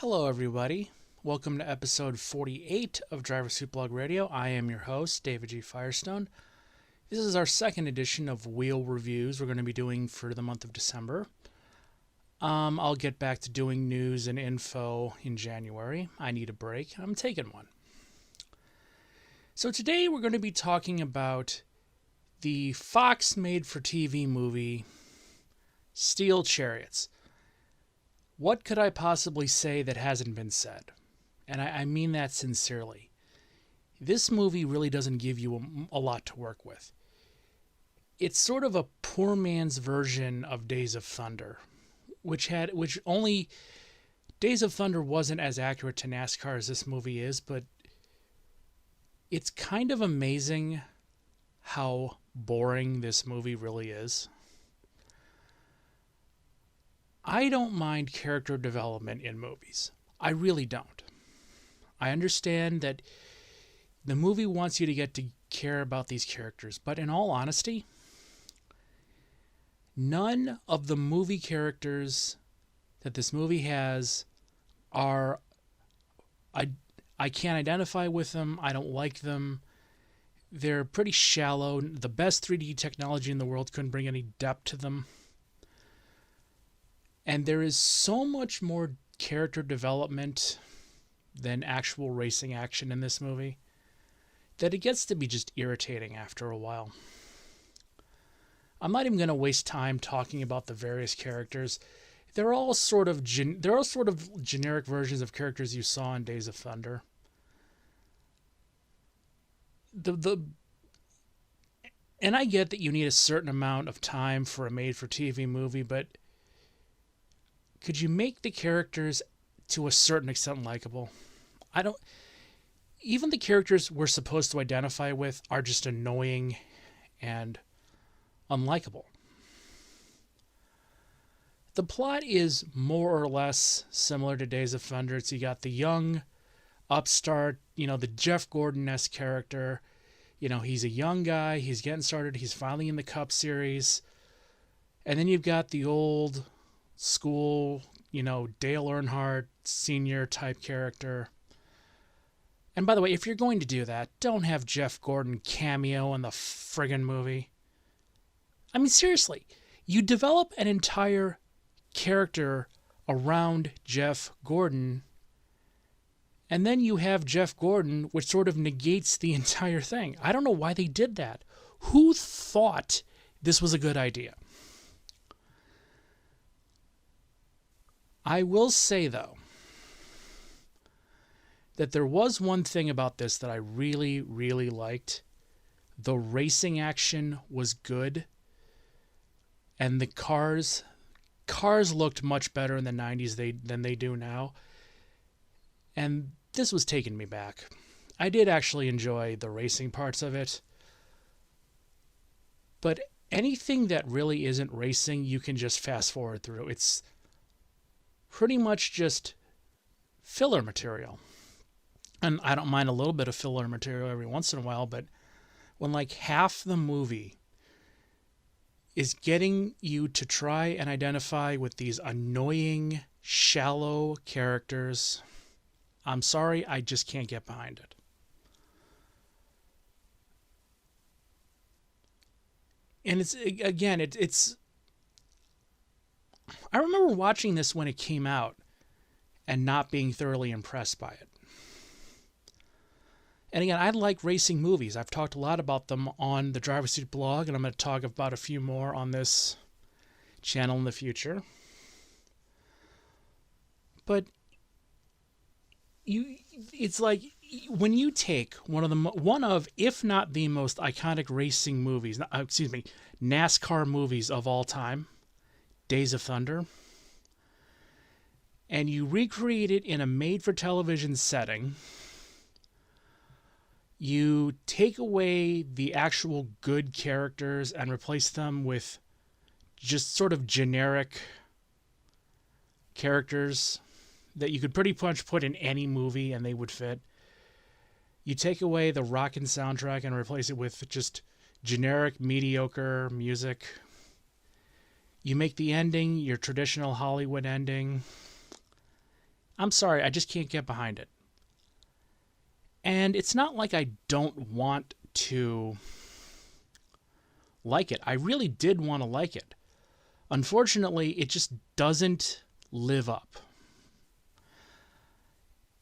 Hello, everybody. Welcome to episode 48 of Driver Suit Blog Radio. I am your host, David G. Firestone. This is our second edition of Wheel Reviews we're going to be doing for the month of December. I'll get back to doing news and info in January. I need a break. I'm taking one. So today we're going to be talking about the Fox made-for-TV movie, Steel Chariots. What could I possibly say that hasn't been said? And I mean that sincerely. This movie really doesn't give you a lot to work with. It's sort of a poor man's version of Days of Thunder, which only Days of Thunder wasn't as accurate to NASCAR as this movie is, but it's kind of amazing how boring this movie really is. I don't mind character development in movies. I really don't. I understand that the movie wants you to get to care about these characters, but in all honesty, none of the movie characters that this movie has are... I can't identify with them. I don't like them. They're pretty shallow. The best 3D technology in the world couldn't bring any depth to them. And there is so much more character development than actual racing action in this movie that it gets to be just irritating after a while. I'm not even going to waste time talking about the various characters. They're all sort of generic versions of characters you saw in Days of Thunder. And I get that you need a certain amount of time for a made-for-TV movie, but could you make the characters to a certain extent likable? Even the characters we're supposed to identify with are just annoying and unlikable. The plot is more or less similar to Days of Thunder. You got the young upstart, the Jeff Gordon-esque character. He's a young guy. He's getting started. He's finally in the Cup Series. And then you've got the old school, Dale Earnhardt senior type character. And by the way, if you're going to do that, don't have Jeff Gordon cameo in the friggin' movie. I mean, seriously, you develop an entire character around Jeff Gordon, and then you have Jeff Gordon, which sort of negates the entire thing. I don't know why they did that. Who thought this was a good idea? I will say, though, that there was one thing about this that I really, really liked. The racing action was good, and the cars looked much better in the 90s than they do now, and this was taking me back. I did actually enjoy the racing parts of it, but anything that really isn't racing, you can just fast forward through. It's pretty much just filler material. And I don't mind a little bit of filler material every once in a while, but when like half the movie is getting you to try and identify with these annoying, shallow characters, I'm sorry, I just can't get behind it. And it's I remember watching this when it came out and not being thoroughly impressed by it. And again, I like racing movies. I've talked a lot about them on the Driver Suit blog, and I'm going to talk about a few more on this channel in the future. But it's like when you take one of, if not the most iconic racing movies, NASCAR movies of all time, Days of Thunder, and you recreate it in a made-for-television setting. You take away the actual good characters and replace them with just sort of generic characters that you could pretty much put in any movie and they would fit. You take away the rockin' soundtrack and replace it with just generic, mediocre music. You make the ending your traditional Hollywood ending. I'm sorry, I just can't get behind it. And it's not like I don't want to like it. I really did want to like it. Unfortunately, it just doesn't live up.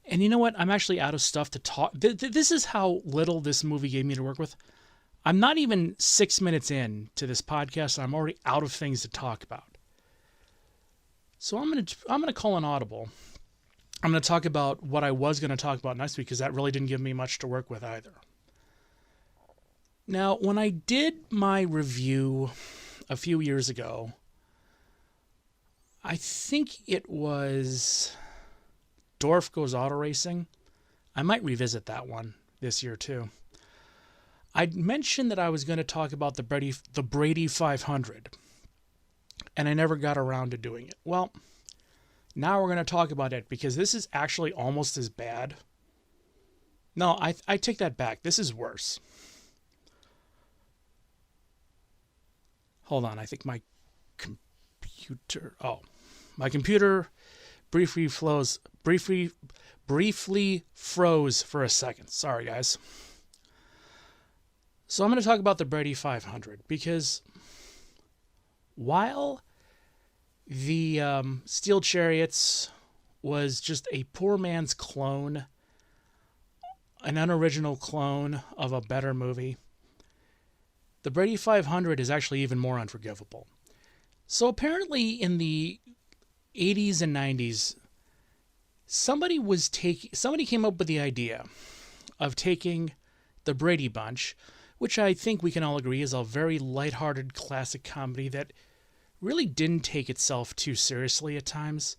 And you know what? I'm actually out of stuff to talk. This is how little this movie gave me to work with. I'm not even 6 minutes in to this podcast, and I'm already out of things to talk about. So I'm gonna call an audible. I'm gonna talk about what I was gonna talk about next week because that really didn't give me much to work with either. Now, when I did my review a few years ago, I think it was Dorf Goes Auto Racing. I might revisit that one this year too. I mentioned that I was going to talk about the Brady 500, and I never got around to doing it. Well, now we're going to talk about it because this is actually almost as bad. No, I take that back. This is worse. Hold on, I think my computer. Oh, my computer briefly froze for a second. Sorry, guys. So I'm going to talk about the Brady 500 because while the Steel Chariots was just a poor man's clone, an unoriginal clone of a better movie, the Brady 500 is actually even more unforgivable. So apparently in the 80s and 90s, somebody came up with the idea of taking the Brady Bunch, which I think we can all agree is a very lighthearted classic comedy that really didn't take itself too seriously at times.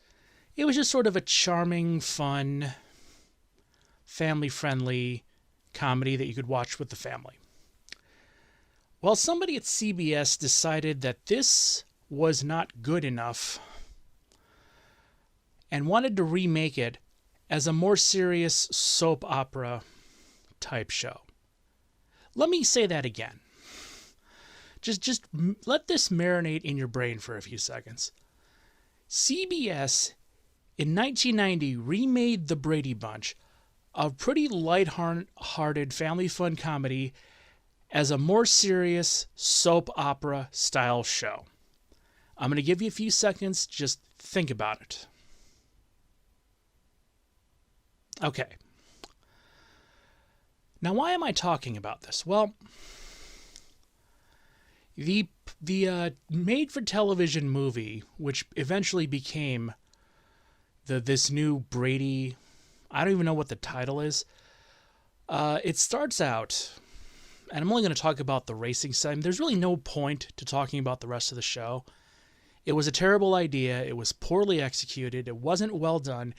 It was just sort of a charming, fun, family-friendly comedy that you could watch with the family. Well, somebody at CBS decided that this was not good enough and wanted to remake it as a more serious soap opera type show. Let me say that again. Just let this marinate in your brain for a few seconds. CBS in 1990 remade The Brady Bunch, a pretty light-hearted family fun comedy, as a more serious soap opera style show. I'm going to give you a few seconds. Just think about it. Okay. Now, why am I talking about this? Well, the made-for-television movie, which eventually became this new Brady, I don't even know what the title is. It starts out, and I'm only going to talk about the racing side. There's really no point to talking about the rest of the show. It was a terrible idea. It was poorly executed. It wasn't well done.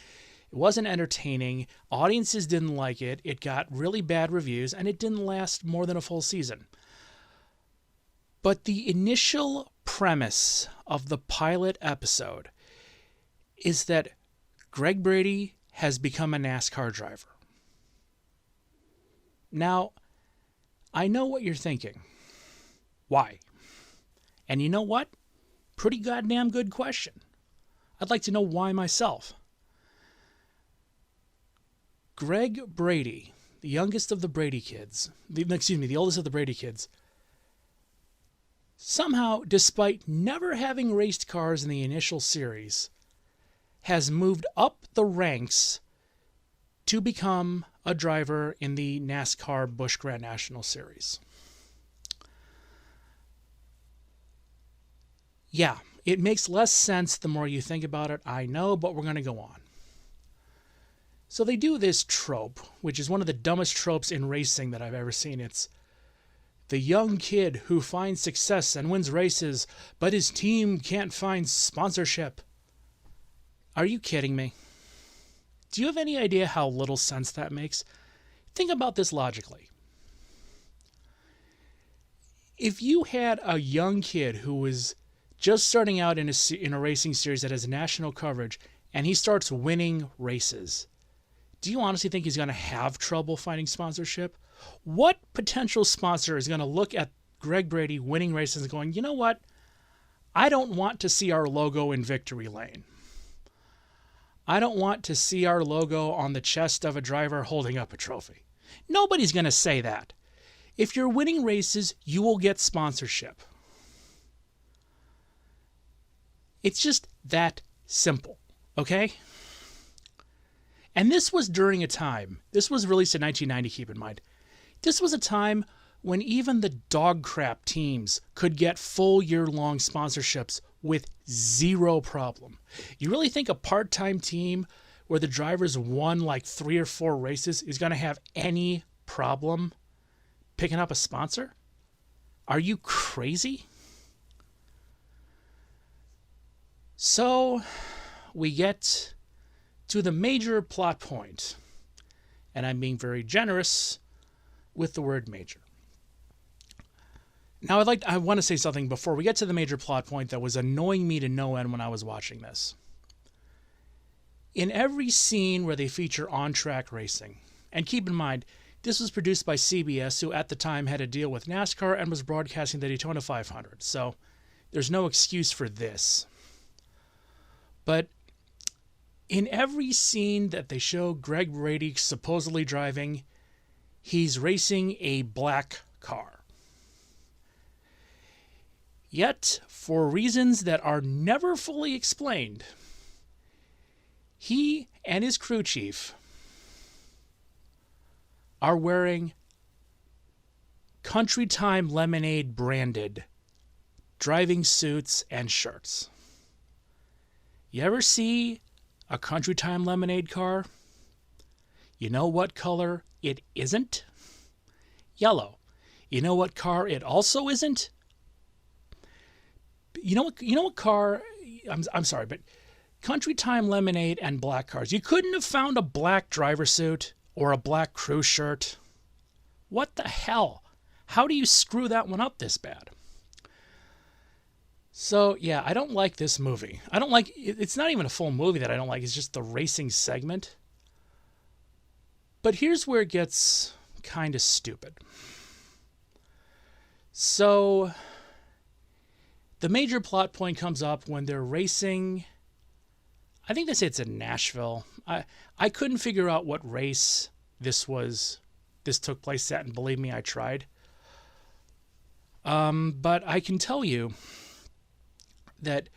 It wasn't entertaining. Audiences didn't like it. It got really bad reviews, and it didn't last more than a full season. But the initial premise of the pilot episode is that Greg Brady has become a NASCAR driver. Now, I know what you're thinking. Why? And you know what? Pretty goddamn good question. I'd like to know why myself. Greg Brady, the youngest of the Brady kids, the oldest of the Brady kids, somehow, despite never having raced cars in the initial series, has moved up the ranks to become a driver in the NASCAR Busch Grand National Series. Yeah, it makes less sense the more you think about it, I know, but we're going to go on. So they do this trope, which is one of the dumbest tropes in racing that I've ever seen. It's the young kid who finds success and wins races, but his team can't find sponsorship. Are you kidding me? Do you have any idea how little sense that makes? Think about this logically. If you had a young kid who was just starting out in a racing series that has national coverage, and he starts winning races, do you honestly think he's going to have trouble finding sponsorship? What potential sponsor is going to look at Greg Brady winning races and going, you know what? I don't want to see our logo in victory lane. I don't want to see our logo on the chest of a driver holding up a trophy. Nobody's going to say that. If you're winning races, you will get sponsorship. It's just that simple, okay? And this was during a time, this was released in 1990, keep in mind. This was a time when even the dog crap teams could get full year-long sponsorships with zero problem. You really think a part-time team where the drivers won like 3 or 4 races is going to have any problem picking up a sponsor? Are you crazy? So we get to the major plot point, and I'm being very generous with the word major. Now I want to say something before we get to the major plot point that was annoying me to no end when I was watching this. In every scene where they feature on-track racing, and keep in mind, this was produced by CBS, who at the time had a deal with NASCAR and was broadcasting the Daytona 500, so there's no excuse for this. But in every scene that they show Greg Brady supposedly driving, he's racing a black car. Yet, for reasons that are never fully explained, he and his crew chief are wearing Country Time Lemonade branded driving suits and shirts. You ever see a Country Time Lemonade car? You know what color it isn't? Yellow. You know what car it also isn't? You know what car? I'm sorry, but Country Time Lemonade and black cars. You couldn't have found a black driver suit or a black crew shirt. What the hell? How do you screw that one up this bad? So, yeah, I don't like this movie. I don't like, it's not even a full movie that I don't like. It's just the racing segment. But here's where it gets kind of stupid. So, the major plot point comes up when they're racing. I think they say it's in Nashville. I couldn't figure out what race this took place at, and believe me, I tried. But I can tell you that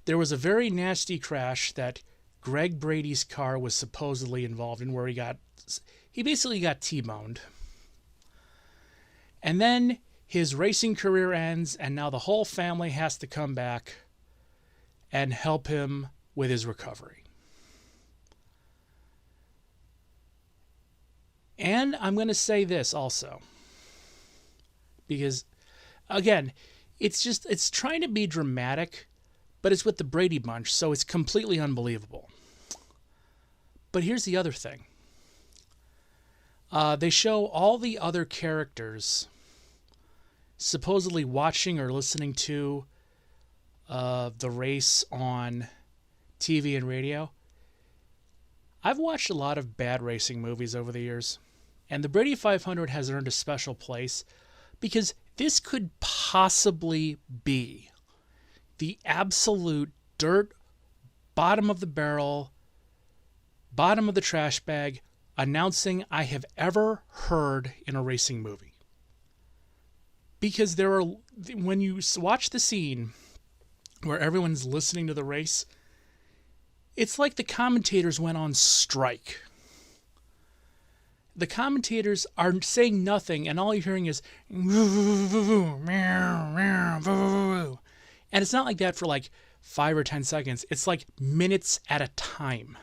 there was a very nasty crash that Greg Brady's car was supposedly involved in, where he basically got T-boned. And then his racing career ends, and now the whole family has to come back and help him with his recovery. And I'm going to say this also, because, again, it's trying to be dramatic, but it's with the Brady Bunch, so it's completely unbelievable. But here's the other thing. They show all the other characters supposedly watching or listening to the race on TV and radio. I've watched a lot of bad racing movies over the years, and the Brady 500 has earned a special place because this could possibly be the absolute dirt, bottom of the barrel, bottom of the trash bag announcing I have ever heard in a racing movie. Because when you watch the scene where everyone's listening to the race, it's like the commentators went on strike. The commentators are saying nothing, and all you're hearing is and it's not like that for like 5 or 10 seconds. It's like minutes at a time.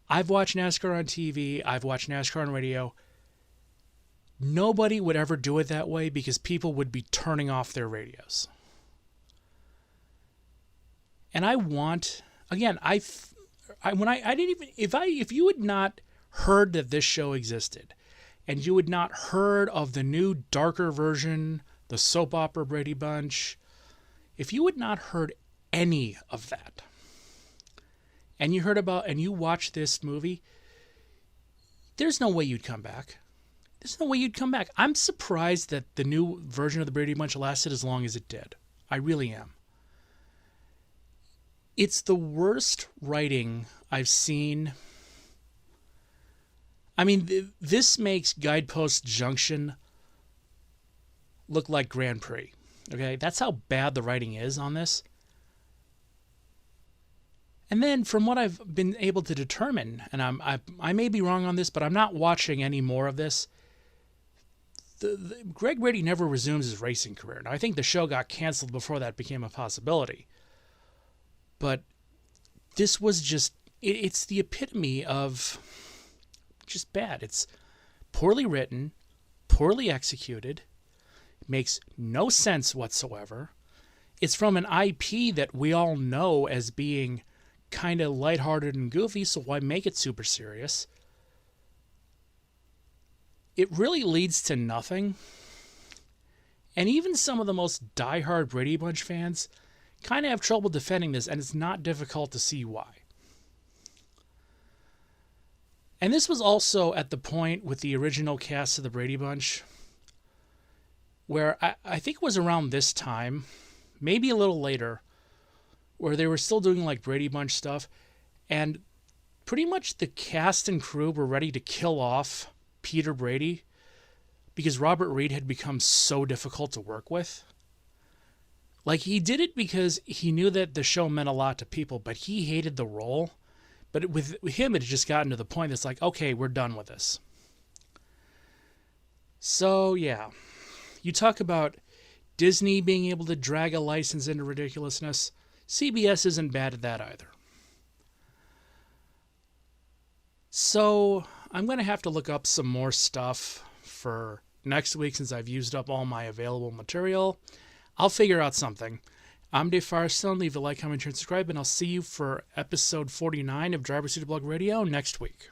I've watched NASCAR on TV. I've watched NASCAR on radio. Nobody would ever do it that way because people would be turning off their radios. And I want, again, if you had not heard that this show existed, and you had not heard of the new darker version, the soap opera Brady Bunch, if you had not heard any of that, and you watched this movie, there's no way you'd come back. There's no way you'd come back. I'm surprised that the new version of the Brady Bunch lasted as long as it did. I really am. It's the worst writing I've seen. I mean, this makes Guidepost Junction look like Grand Prix. Okay, that's how bad the writing is on this. And then, from what I've been able to determine, and I may be wrong on this, but I'm not watching any more of this. Greg Brady never resumes his racing career. Now, I think the show got canceled before that became a possibility. But this was just, it's the epitome of just bad. It's poorly written, poorly executed, makes no sense whatsoever. It's from an IP that we all know as being kind of lighthearted and goofy, so why make it super serious? It really leads to nothing. And even some of the most diehard Brady Bunch fans kind of have trouble defending this, and it's not difficult to see why. And this was also at the point with the original cast of the Brady Bunch, where I think it was around this time, maybe a little later, where they were still doing like Brady Bunch stuff, and pretty much the cast and crew were ready to kill off Peter Brady because Robert Reed had become so difficult to work with. Like, he did it because he knew that the show meant a lot to people, but he hated the role. But with him, it had just gotten to the point that's like, okay, we're done with this. So, yeah. You talk about Disney being able to drag a license into ridiculousness. CBS isn't bad at that either. So, I'm going to have to look up some more stuff for next week since I've used up all my available material. I'll figure out something. I'm Dave Firestone. Leave a like, comment, share, and subscribe, and I'll see you for episode 49 of Driver Seat Blog Radio next week.